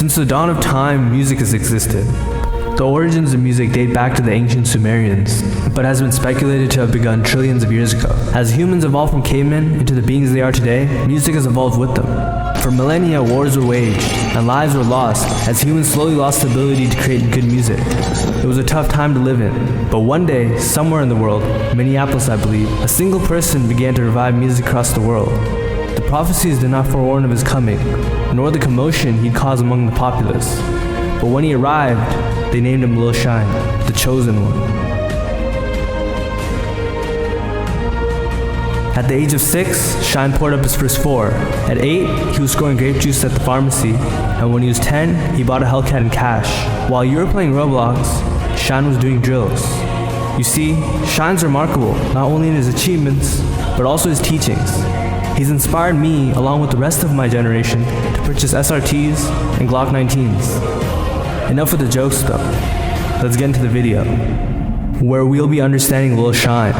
Since the dawn of time, music has existed. The origins of music date back to the ancient Sumerians, but has been speculated to have begun trillions of years ago. As humans evolved from cavemen into the beings they are today, music has evolved with them. For millennia, wars were waged, and lives were lost as humans slowly lost the ability to create good music. It was a tough time to live in, but one day, somewhere in the world, Minneapolis I believe, a single person began to revive music across the world. The prophecies did not forewarn of his coming, nor the commotion he'd cause among the populace. But when he arrived, they named him Lil Shine, the chosen one. At the age of 6, Shine poured up his first 4. At 8, he was scoring grape juice at the pharmacy, and when he was 10, he bought a Hellcat in cash. While you were playing Roblox, Shine was doing drills. You see, Shine's remarkable, not only in his achievements, but also his teachings. He's inspired me, along with the rest of my generation, to purchase SRTs and Glock 19s. Enough with the jokes though. Let's get into the video, where we'll be understanding Lil Shine.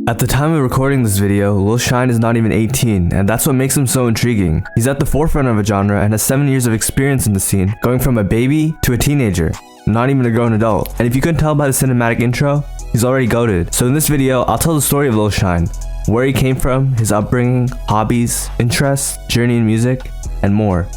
At the time of recording this video, Lil Shine is not even 18, and that's what makes him so intriguing. He's at the forefront of a genre and has 7 years of experience in the scene, going from a baby to a teenager, not even a grown adult. And if you couldn't tell by the cinematic intro, he's already goated. So in this video, I'll tell the story of Lil Shine, where he came from, his upbringing, hobbies, interests, journey in music, and more.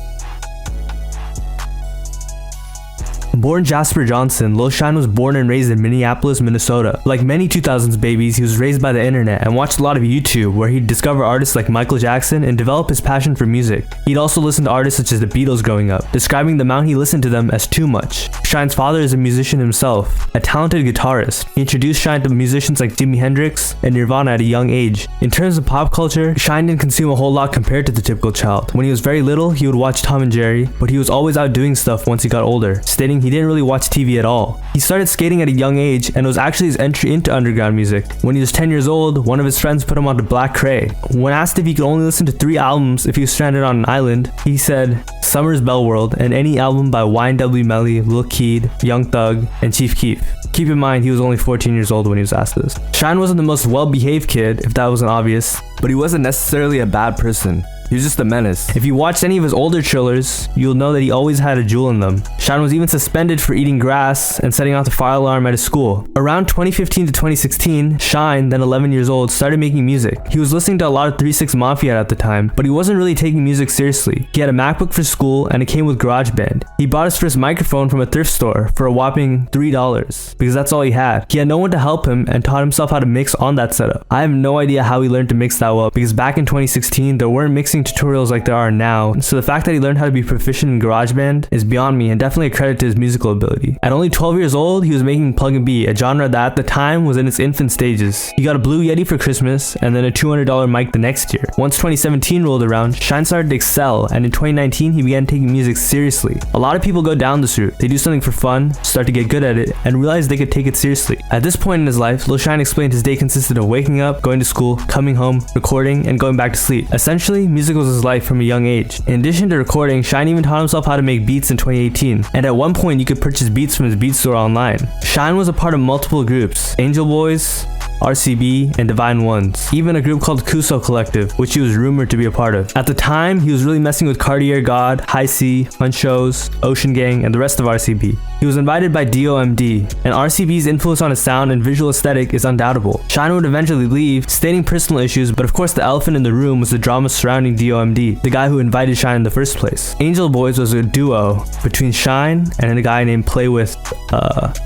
Born Jasper Johnson, Lil Shine was born and raised in Minneapolis, Minnesota. Like many 2000s babies, he was raised by the internet and watched a lot of YouTube, where he'd discover artists like Michael Jackson and develop his passion for music. He'd also listen to artists such as the Beatles growing up, describing the amount he listened to them as too much. Shine's father is a musician himself, a talented guitarist. He introduced Shine to musicians like Jimi Hendrix and Nirvana at a young age. In terms of pop culture, Shine didn't consume a whole lot compared to the typical child. When he was very little, he would watch Tom and Jerry, but he was always out doing stuff once he got older, stating he didn't really watch TV at all. He started skating at a young age, and it was actually his entry into underground music. When he was 10 years old, one of his friends put him onto Black Cray. When asked if he could only listen to 3 albums if he was stranded on an island, he said Summer's Bell World and any album by YNW Melly, Lil Keed, Young Thug, and Chief Keef. Keep in mind, he was only 14 years old when he was asked this. Shine wasn't the most well-behaved kid, if that wasn't obvious, but he wasn't necessarily a bad person. He was just a menace. If you watched any of his older trillers, you'll know that he always had a jewel in them. Shine was even suspended for eating grass and setting off the fire alarm at his school. Around 2015 to 2016, Shine, then 11 years old, started making music. He was listening to a lot of 3 6 Mafia at the time, but he wasn't really taking music seriously. He had a MacBook for school, and it came with GarageBand. He bought his first microphone from a thrift store for a whopping $3, because that's all he had. He had no one to help him and taught himself how to mix on that setup. I have no idea how he learned to mix that well, because back in 2016, there weren't mixing tutorials like there are now, so the fact that he learned how to be proficient in GarageBand is beyond me, and definitely a credit to his musical ability. At only 12 years old, he was making plug and be, a genre that at the time was in its infant stages. He got a Blue Yeti for Christmas and then a $200 mic the next year. Once 2017 rolled around, Shine started to excel, and in 2019 he began taking music seriously. A lot of people go down this route. They do something for fun, start to get good at it, and realize they could take it seriously. At this point in his life, Lil Shine explained his day consisted of waking up, going to school, coming home, recording, and going back to sleep. Essentially, music was his life from a young age. In addition to recording, Shine even taught himself how to make beats in 2018, and at one point you could purchase beats from his beat store online. Shine was a part of multiple groups: Angel Boys, RCB, and Divine Ones, even a group called Kuso Collective, which he was rumored to be a part of. At the time, he was really messing with Cartier God, High C, Hunchos, Ocean Gang, and the rest of RCB. He was invited by DOMD, and RCB's influence on his sound and visual aesthetic is undoubtable. Shine would eventually leave, stating personal issues, but of course the elephant in the room was the drama surrounding DOMD, the guy who invited Shine in the first place. Angel Boys was a duo between Shine and a guy named Play With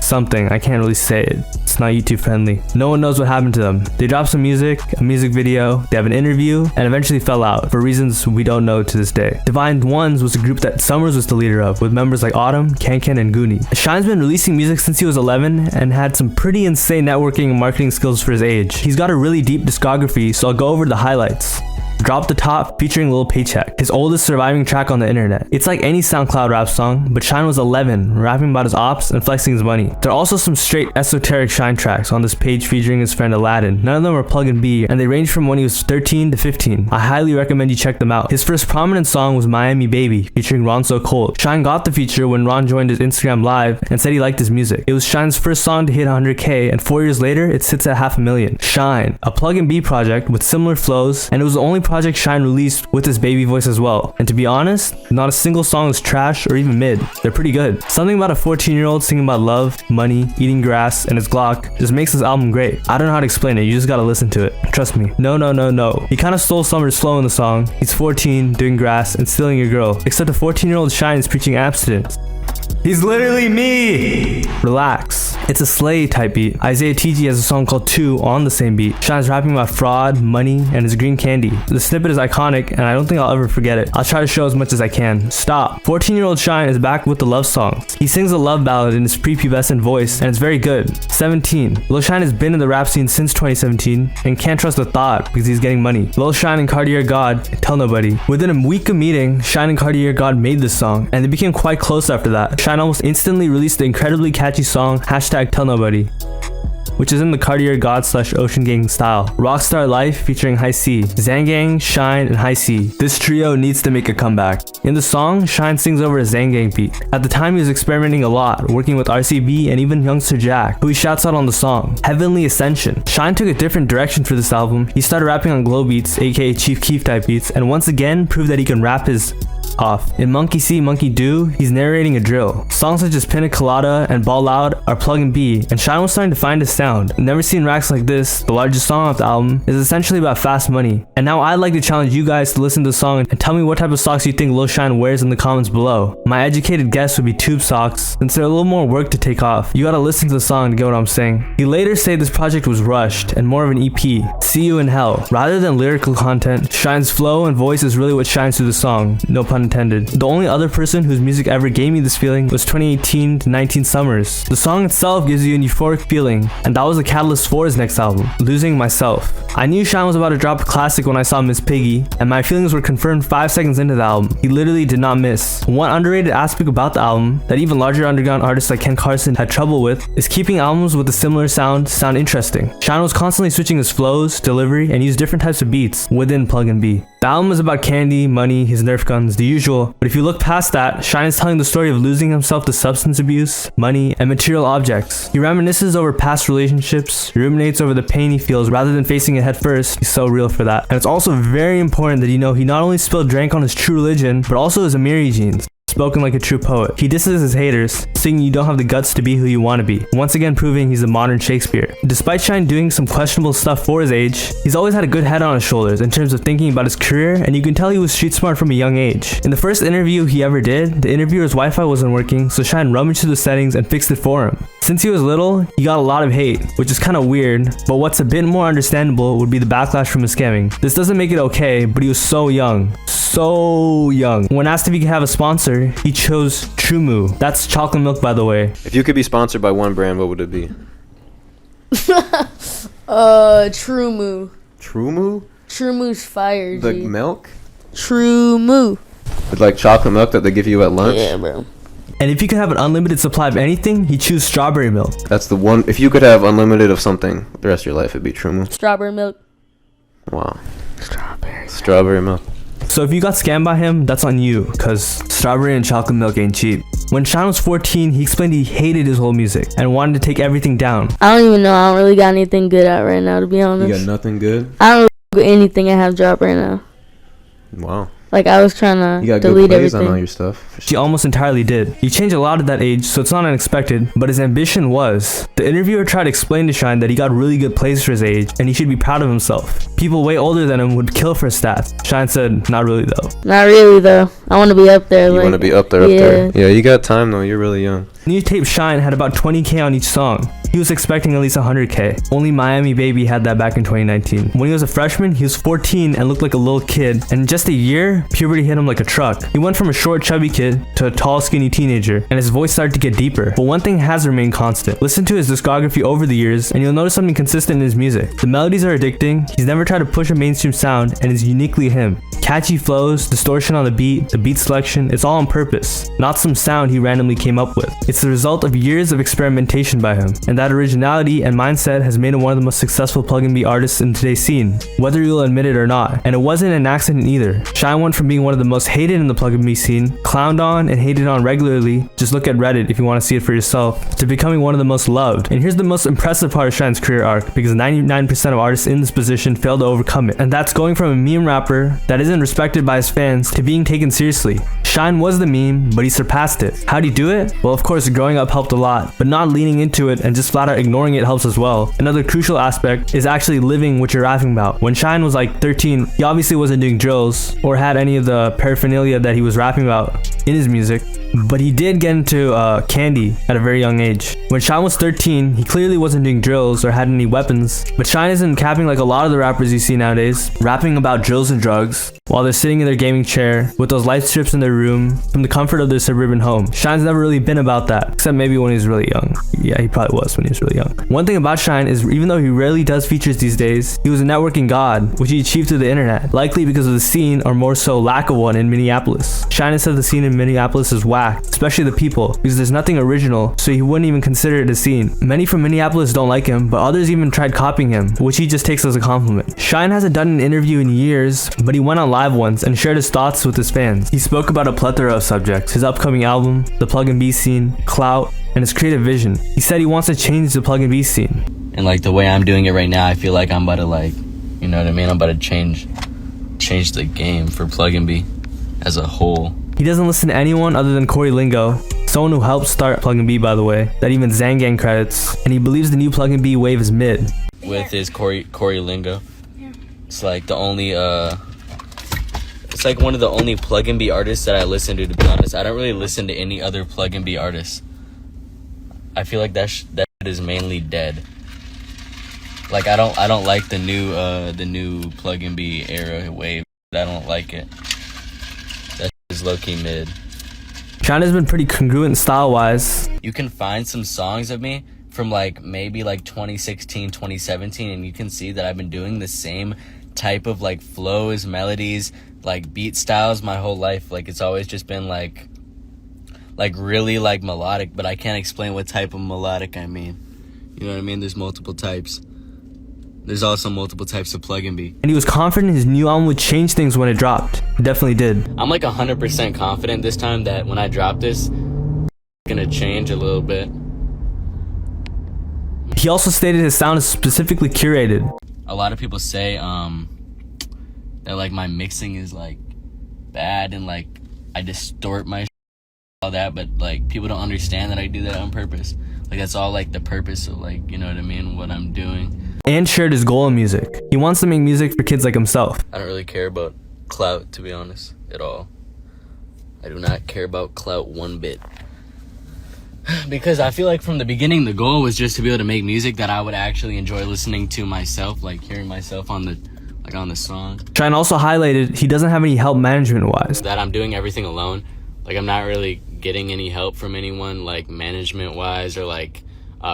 something. I can't really say it. It's not YouTube friendly. No one knows what happened to them. They dropped some music, a music video, they have an interview, and eventually fell out for reasons we don't know to this day. Divine Ones was a group that Summers was the leader of, with members like Autumn, Kankan, and Goonie. Shine's been releasing music since he was 11 and had some pretty insane networking and marketing skills for his age. He's got a really deep discography, so I'll go over the highlights. Drop the Top featuring Lil Paycheck, his oldest surviving track on the internet. It's like any SoundCloud rap song, but Shine was 11, rapping about his ops and flexing his money. There are also some straight esoteric Shine tracks on this page featuring his friend Aladdin. None of them are plug and B, and they range from when he was 13 to 15. I highly recommend you check them out. His first prominent song was Miami Baby, featuring Ron So Cold. Shine got the feature when Ron joined his Instagram live and said he liked his music. It was Shine's first song to hit 100K, and 4 years later, it sits at 500,000. Shine, a plug and B project with similar flows, and it was the only project Shine released with his baby voice as well. And to be honest, not a single song is trash or even mid. They're pretty good. Something about a 14-year-old singing about love, money, eating grass, and his Glock just makes this album great. I don't know how to explain it, you just gotta listen to it. Trust me. No. He kinda stole Summer's flow in the song. He's 14, doing grass, and stealing your girl. Except a 14-year-old Shine is preaching abstinence. He's literally me! Relax. It's a Slay type beat. Isaiah TG has a song called 2 on the same beat. Shine's rapping about fraud, money, and his green candy. The snippet is iconic, and I don't think I'll ever forget it. I'll try to show as much as I can. Stop. 14-year-old Shine is back with the love songs. He sings a love ballad in his prepubescent voice, and it's very good. 17. Lil Shine has been in the rap scene since 2017, and can't trust a thought because he's getting money. Lil Shine and Cartier God, Tell Nobody. Within a week of meeting, Shine and Cartier God made this song, and they became quite close after that. Shine almost instantly released the incredibly catchy song Tell Nobody, which is in the Cartier God / Ocean Gang style. Rockstar Life featuring High C, Zangang, Shine, and High C. This trio needs to make a comeback. In the song, Shine sings over a Zangang beat. At the time, he was experimenting a lot, working with RCB and even Youngster Jack, who he shouts out on the song, Heavenly Ascension. Shine took a different direction for this album. He started rapping on glow beats, aka Chief Keef type beats, and once again proved that he can rap his off. In Monkey See, Monkey Do, he's narrating a drill. Songs such as Pina Colada and Ball Loud are plug and B, and Shine was starting to find his sound. Never Seen Racks Like This, the largest song off the album, is essentially about fast money. And now I'd like to challenge you guys to listen to the song and tell me what type of socks you think Lil Shine wears in the comments below. My educated guess would be tube socks, since they're a little more work to take off. You gotta listen to the song to get what I'm saying. He later said this project was rushed and more of an EP, See You in Hell. Rather than lyrical content, Shine's flow and voice is really what shines through the song, no pun intended. The only other person whose music ever gave me this feeling was 2018 to 19 Summers. The song itself gives you an euphoric feeling, and that was the catalyst for his next album, Losing Myself. I knew Shine was about to drop a classic when I saw Miss Piggy, and my feelings were confirmed 5 seconds into the album. He literally did not miss. One underrated aspect about the album that even larger underground artists like Ken Carson had trouble with is keeping albums with a similar sound interesting. Shine was constantly switching his flows, delivery, and used different types of beats within plug and B. The album is about candy, money, his Nerf guns, the usual, but if you look past that, Shine is telling the story of losing himself to substance abuse, money, and material objects. He reminisces over past relationships, ruminates over the pain he feels rather than facing it head first. He's so real for that. And it's also very important that you know he not only spilled drink on his true religion, but also his Amiri jeans. Spoken like a true poet. He disses his haters, saying you don't have the guts to be who you want to be, once again proving he's a modern Shakespeare. Despite Shine doing some questionable stuff for his age, he's always had a good head on his shoulders in terms of thinking about his career, and you can tell he was street smart from a young age. In the first interview he ever did, the interviewer's Wi-Fi wasn't working, so Shine rummaged through the settings and fixed it for him. Since he was little, he got a lot of hate, which is kind of weird, but what's a bit more understandable would be the backlash from his scamming. This doesn't make it okay, but he was so young. When asked if he could have a sponsor, he chose True Moo. That's chocolate milk, by the way. If you could be sponsored by one brand, what would it be? True Moo. True Moo? True Moo's fire, The G. milk? True Moo. With like chocolate milk that they give you at lunch? Yeah, bro. And if you could have an unlimited supply of anything, he'd choose strawberry milk. That's the one. If you could have unlimited of something the rest of your life, it'd be True Moo. Strawberry milk. Wow. Strawberry. Strawberry milk. So if you got scammed by him, that's on you, cause strawberry and chocolate milk ain't cheap. When Shine was 14, he explained he hated his whole music and wanted to take everything down. I don't even know. I don't really got anything good out right now, to be honest. You got nothing good? I don't really got anything I have dropped right now. Wow. Like, I was trying to You got delete good plays everything. on all your stuff. He almost entirely did. He changed a lot at that age, so it's not unexpected, but his ambition was. The interviewer tried to explain to Shine that he got really good plays for his age, and he should be proud of himself. People way older than him would kill for his stats. Shine said, not really though. Not really, though. I want to be up there. You like, want to be up there, yeah. Yeah, you got time though. You're really young. New tape Shine had about 20K on each song. he was expecting at least 100K. Only Miami Baby had that back in 2019. When he was a freshman, he was 14 and looked like a little kid, and in just a year, puberty hit him like a truck. He went from a short, chubby kid to a tall, skinny teenager, and his voice started to get deeper. But one thing has remained constant. Listen to his discography over the years, and you'll notice something consistent in his music. The melodies are addicting, he's never tried to push a mainstream sound, and is uniquely him. Catchy flows, distortion on the beat selection, it's all on purpose, not some sound he randomly came up with. It's the result of years of experimentation by him, and that originality and mindset has made him one of the most successful plug-and-B artists in today's scene, whether you'll admit it or not. And it wasn't an accident either. Shine went from being one of the most hated in the plug-and-B scene, clowned on and hated on regularly, just look at Reddit if you want to see it for yourself, to becoming one of the most loved. And here's the most impressive part of Shine's career arc, because 99% of artists in this position fail to overcome it, and that's going from a meme rapper that isn't respected by his fans to being taken seriously. Shine was the meme, but he surpassed it. How'd he do it? Well, of course, growing up helped a lot, but not leaning into it and just flat out ignoring it helps as well. Another crucial aspect is actually living what you're rapping about. When Shine was like 13, he obviously wasn't doing drills or had any of the paraphernalia that he was rapping about in his music, but he did get into candy at a very young age. When Shine was 13, he clearly wasn't doing drills or had any weapons, but Shine isn't capping like a lot of the rappers you see nowadays, rapping about drills and drugs while they're sitting in their gaming chair with those light strips in their room from the comfort of their suburban home. Shine's never really been about that, except maybe when he was really young. Yeah, he probably was when he was really young. One thing about Shine is even though he rarely does features these days, he was a networking god, which he achieved through the internet, likely because of the scene or more so lack of one in Minneapolis. Shine has said the scene in Minneapolis is whack, especially the people, because there's nothing original, so he wouldn't even consider it a scene. Many from Minneapolis don't like him, but others even tried copying him, which he just takes as a compliment. Shine hasn't done an interview in years, but he went on live once and shared his thoughts with his fans. He spoke about a plethora of subjects, his upcoming album, the plug-and-B scene, clout, and his creative vision. He said he wants to change the plug-and-B scene. And like the way I'm doing it right now, I feel like I'm about to like, you know what I mean? I'm about to change the game for plug-and-B as a whole. He doesn't listen to anyone other than Corey Lingo, someone who helped start plug-and-B by the way, that even Zangang credits, and he believes the new plug-and-B wave is mid. With his Corey Lingo, it's like the only it's like one of the only plug-and-B artists that I listen to be honest. I don't really listen to any other plug-and-B artists. I feel like that is mainly dead. Like I don't like the new plug-and-B era wave. I don't like it. That is low-key mid. Shine has been pretty congruent style-wise. You can find some songs of me from like maybe like 2016, 2017, and you can see that I've been doing the same type of like flows, melodies, like beat styles my whole life. Like it's always just been like really like melodic, but I can't explain what type of melodic I mean. You know what I mean? There's multiple types. There's also multiple types of plug-and-B. And he was confident his new album would change things when it dropped. It definitely did. I'm like 100% confident this time that when I drop this, it's gonna change a little bit. He also stated his sound is specifically curated. A lot of people say that like my mixing is like bad and like I distort my all that, but like people don't understand that I do that on purpose. Like that's all like the purpose of like, you know what I mean, what I'm doing. And shared his goal in music. He wants to make music for kids like himself. I don't really care about clout, to be honest, at all. I do not care about clout one bit. Because I feel like from the beginning, the goal was just to be able to make music that I would actually enjoy listening to myself, like hearing myself on the song. Shine also highlighted he doesn't have any help management-wise. That I'm doing everything alone. Like I'm not really getting any help from anyone, like management-wise or like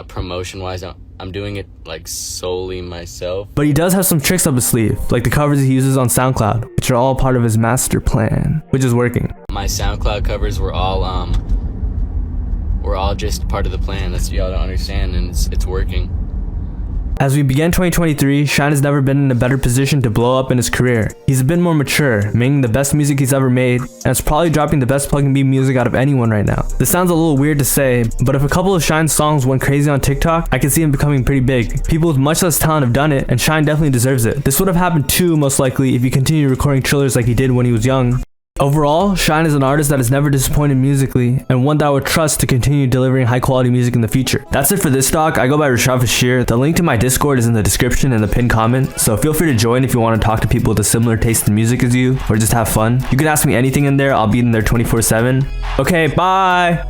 promotion-wise. I'm doing it like solely myself. But he does have some tricks up his sleeve, like the covers he uses on SoundCloud, which are all part of his master plan, which is working. My SoundCloud covers were all just part of the plan. That's what y'all don't understand, and it's working. As we begin 2023, Shine has never been in a better position to blow up in his career. He's been more mature, making the best music he's ever made, and is probably dropping the best plug-and-B music out of anyone right now. This sounds a little weird to say, but if a couple of Shine's songs went crazy on TikTok, I could see him becoming pretty big. People with much less talent have done it, and Shine definitely deserves it. This would have happened too, most likely, if he continued recording trillers like he did when he was young. Overall, Shine is an artist that has never disappointed musically, and one that I would trust to continue delivering high quality music in the future. That's it for this talk. I go by Rashad Fashir. The link to my Discord is in the description and the pinned comment, so feel free to join if you want to talk to people with a similar taste in music as you, or just have fun. You can ask me anything in there, I'll be in there 24/7. Okay, bye!